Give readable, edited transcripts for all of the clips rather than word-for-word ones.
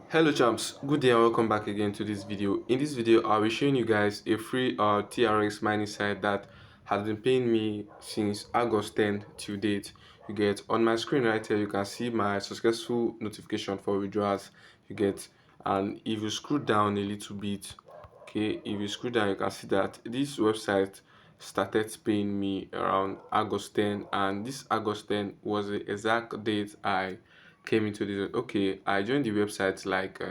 Hello champs, good day and welcome back again to this video. In this video I'll be showing you guys a free TRX mining site that has been paying me since August 10th to date. You get on my screen right here, you can see my successful notification for withdrawals. You get, and if you scroll down a little bit, okay, if you scroll down you can see that this website started paying me around August 10, and this August 10 was the exact date I came into this. Okay, I joined the website like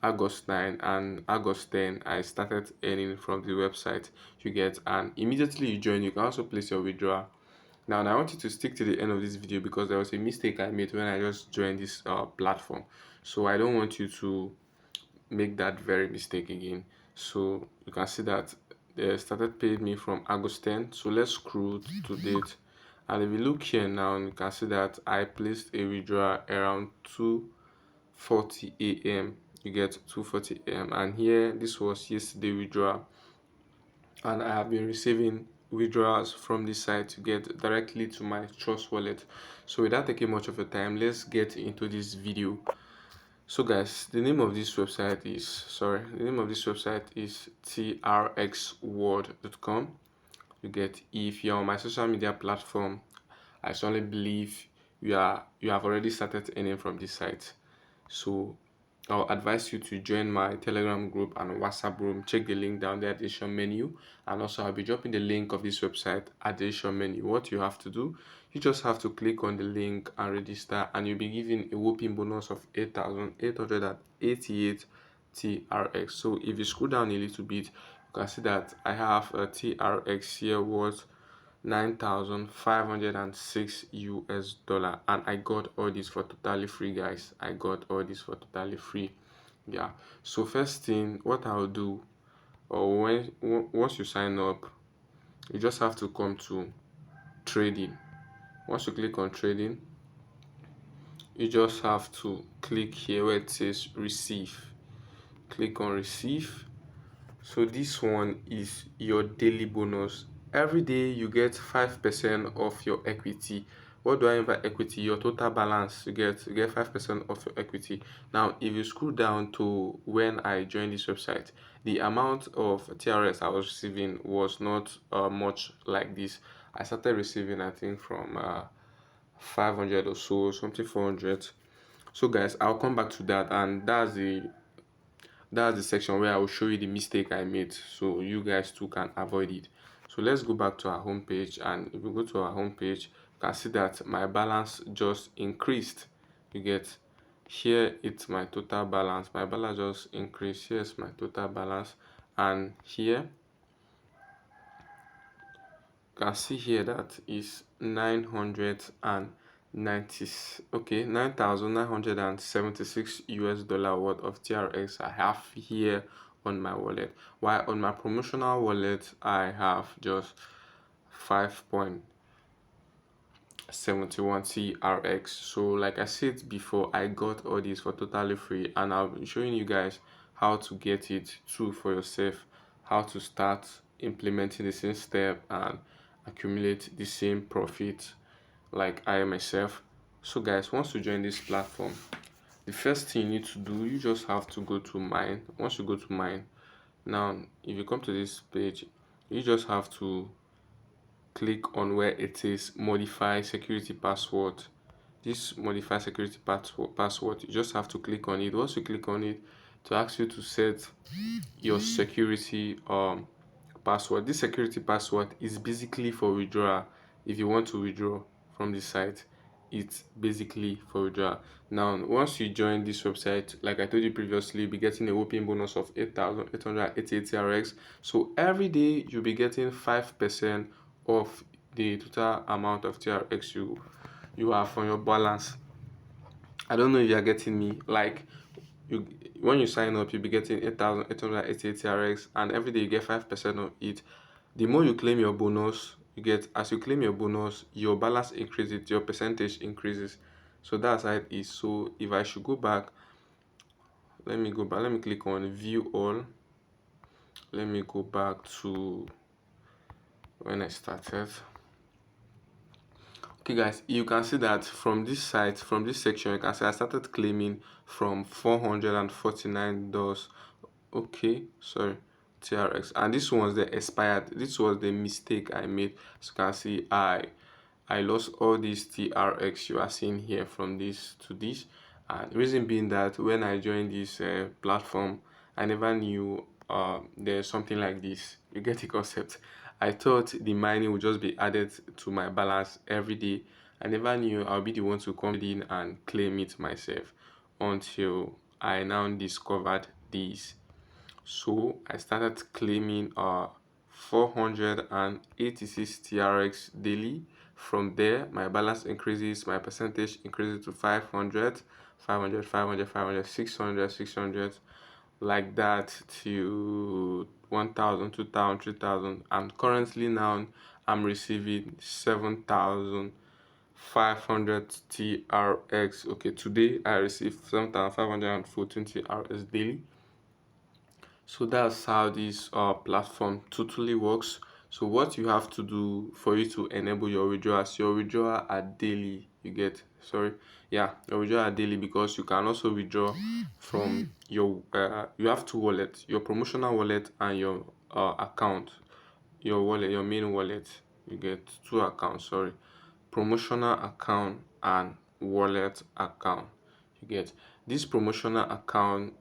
August 9, and August 10 I started earning from the website. You get, and immediately you join you can also place your withdrawal. Now, and I want you to stick to the end of this video because there was a mistake I made when I just joined this platform, so I don't want you to make that very mistake again. So you can see that they started paying me from August 10. So let's scroll to date, and if you look here now, you can see that I placed a withdrawal around 2:40 a.m. You get 2:40 a.m. and here this was yesterday withdrawal, and I have been receiving withdrawals from this site to get directly to my trust wallet. So without taking much of your time, let's get into this video. So guys, the name of this website is trxworld.com. You get, if you're on my social media platform, I strongly believe you have already started earning from this site. So I'll advise you to join my Telegram group and WhatsApp group. Check the link down there at the description menu, and also I'll be dropping the link of this website at the description menu. What you have to do, you just have to click on the link and register, and you'll be given a whopping bonus of 8,888 TRX. So if you scroll down a little bit, you can see that I have a TRX here worth 9,506 US dollar, and I got all this for totally free, guys. I got all this for totally free. Yeah, so first thing what I'll do, or once you sign up, you just have to come to trading. Once you click on trading, you just have to click here where it says receive. Click on receive. So this one is your daily bonus. Every day you get 5% of your equity. What do I mean by equity? Your total balance. You get 5% of your equity. Now, if you scroll down to when I joined this website, the amount of TRS I was receiving was not much like this. I started receiving, I think, from 500 or so, something 400. So guys, I'll come back to that, and that's the section where I will show you the mistake I made so you guys too can avoid it. So let's go back to our home page, and if we go to our home page, you can see that my balance just increased. You get, here it's my total balance. My balance just increased. Here's my total balance, and here you can see here that is 990, okay, 9,976 US dollar worth of TRX I have here on my wallet, while on my promotional wallet I have just 5.71 TRX. So like I said before, I got all this for totally free, and I'll be showing you guys how to get it too for yourself, how to start implementing the same step and accumulate the same profit like I myself. So guys, once you join this platform, the first thing you need to do, you just have to go to mine. Once you go to mine, now if you come to this page, you just have to click on where it says modify security password. This modify security password, you just have to click on it. Once you click on it, to ask you to set your security password. This security password is basically for withdrawal. If you want to withdraw from the site, it's basically for withdrawal. Now once you join this website, like I told you previously, you'll be getting a whopping bonus of 8,888 TRX. So every day you'll be getting 5% of the total amount of TRX you have on your balance. I don't know if you're getting me. Like, you, when you sign up, you'll be getting 8,888 TRX, and every day you get 5% of it. The more you claim your bonus, you get, as you claim your bonus, your balance increases, your percentage increases. So that's how it is. So if I should go back, let me go back, let me click on view all. Let me go back to when I started. Okay guys, you can see that from this site, from this section, you can see I started claiming from $449. Okay, sorry, TRX, and this was the expired, this was the mistake I made. As you can see, I lost all these TRX you are seeing here from this to this. And reason being that when I joined this platform, I never knew there's something like this. You get the concept. I thought the mining would just be added to my balance every day. I never knew I'll be the one to come in and claim it myself until I now discovered this. So I started claiming 486 TRX daily. From there, my balance increases, my percentage increases to 500, 500, 500, 500, 600, 600, like that to 1000, 2000, 3000. And currently now I'm receiving 7500 TRX. Okay, today I received 7514 TRX daily. So that's how this platform totally works. So what you have to do for you to enable your withdrawal are daily. You get, sorry, yeah, your withdrawal are daily, because you can also withdraw from your you have two wallets, your promotional wallet and your account, your wallet, your main wallet. You get two accounts, sorry, promotional account and wallet account. You get this promotional account,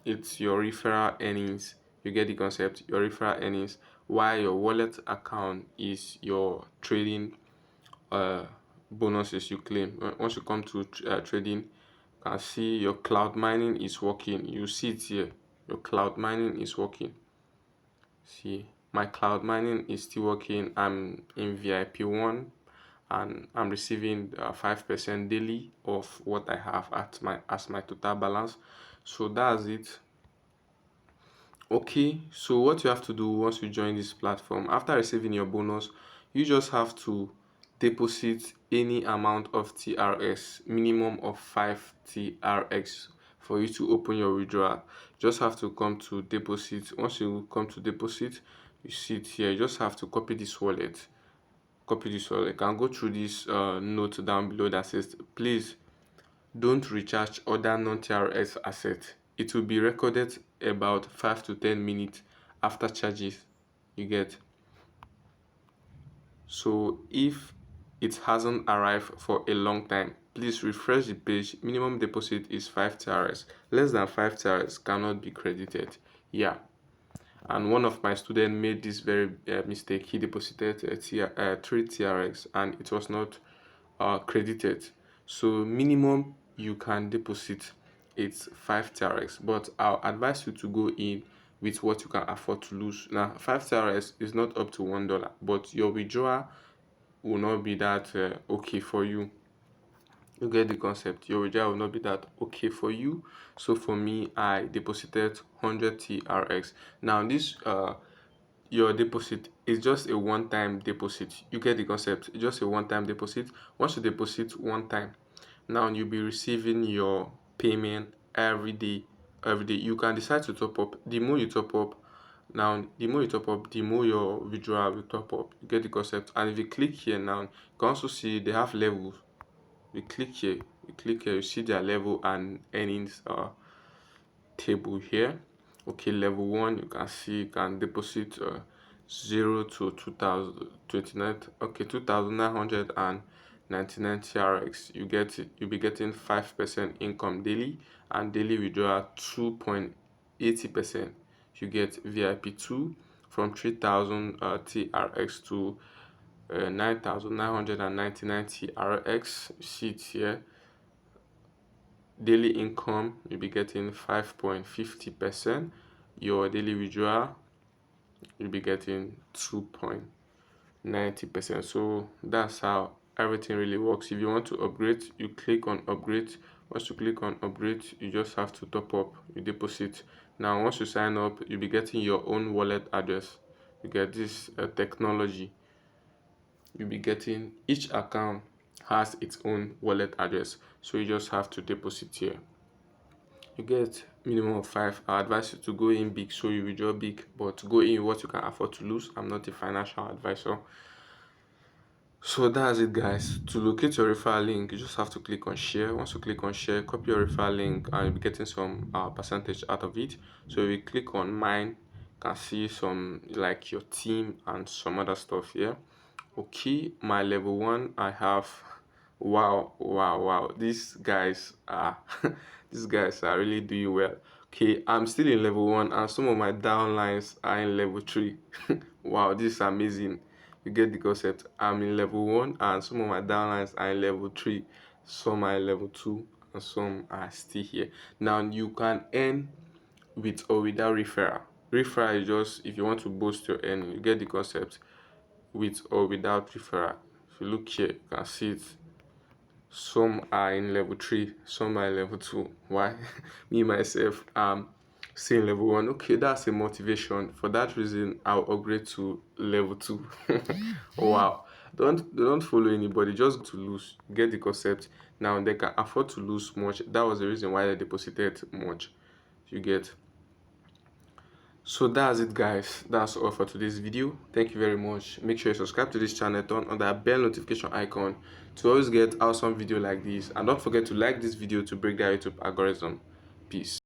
it's your referral earnings. You get the concept, your referral earnings, while your wallet account is your trading bonuses you claim. Once you come to trading, you can see your cloud mining is working. You see it here, your cloud mining is working. See, my cloud mining is still working. I'm in VIP 1 and I'm receiving 5% daily of what I have at my as my total balance. So that's it. Okay, so what you have to do once you join this platform, after receiving your bonus, you just have to deposit any amount of TRX, minimum of 5 TRX, for you to open your withdrawal. Just have to come to deposit. Once you come to deposit, you see it here. You just have to copy this wallet. Copy this wallet. You can go through this note down below that says, please don't recharge other non-TRX assets. It will be recorded about 5 to 10 minutes after charges. You get. So if it hasn't arrived for a long time, please refresh the page. Minimum deposit is 5 TRX. Less than 5 TRX cannot be credited. Yeah. And one of my students made this very mistake. He deposited 3 TRX and it was not credited. So minimum you can deposit it's 5 TRX, but I'll advise you to go in with what you can afford to lose. Now 5 TRX is not up to $1, but your withdrawal will not be that okay for you. You get the concept. Your withdrawal will not be that okay for you. So for me, I deposited 100 TRX. Now this your deposit is just a one-time deposit. You get the concept. It's just a one-time deposit. Once you deposit one time, now you'll be receiving your payment every day. Every day you can decide to top up. The more you top up, now the more you top up, the more your withdrawal will top up. You get the concept. And if you click here now, you can also see they have levels. You click here, you see their level and earnings table here. Okay, level 1, you can see you can deposit 0 to 2029. Okay, 2999 TRX. You'll be getting 5% income daily, and daily withdrawal 2.80%. You get VIP 2 from 3000 TRX to 9999 TRX. You see it here. Daily income, you'll be getting 5.50%. Your daily withdrawal, you'll be getting 2.90%. So that's how everything really works. If you want to upgrade, you click on upgrade. Once you click on upgrade, you just have to top up, you deposit. Now once you sign up, you'll be getting your own wallet address. You get this technology. You'll be getting, each account has its own wallet address, so you just have to deposit here. You get minimum of 5. I advise you to go in big, so you withdraw big, but go in what you can afford to lose. I'm not a financial advisor. So that's it, guys. To locate your referral link, you just have to click on share. Once you click on share, copy your referral link and you'll be getting some percentage out of it. So if you click on mine, you can see some like your team and some other stuff here. Okay, my level 1 I have. Wow, these guys are these guys are really doing well. Okay, I'm still in level 1 and some of my downlines are in level 3. Wow, this is amazing. You get the concept. I'm in level 1 and some of my downlines are in level 3, some are in level 2 and some are still here. Now you can earn with or without referral. Referral is just if you want to boost your earning. You get the concept. With or without referral. If you look here, you can see it. Some are in level 3, some are in level 2. Why? Me myself, still in level 1. Okay, that's a motivation. For that reason, I'll upgrade to level 2. Wow. Don't follow anybody, just to lose. Get the concept. Now they can afford to lose much. That was the reason why they deposited much. You get. So that's it, guys. That's all for today's video. Thank you very much. Make sure you subscribe to this channel, turn on that bell notification icon to always get awesome video like this, and don't forget to like this video to break the YouTube algorithm. Peace.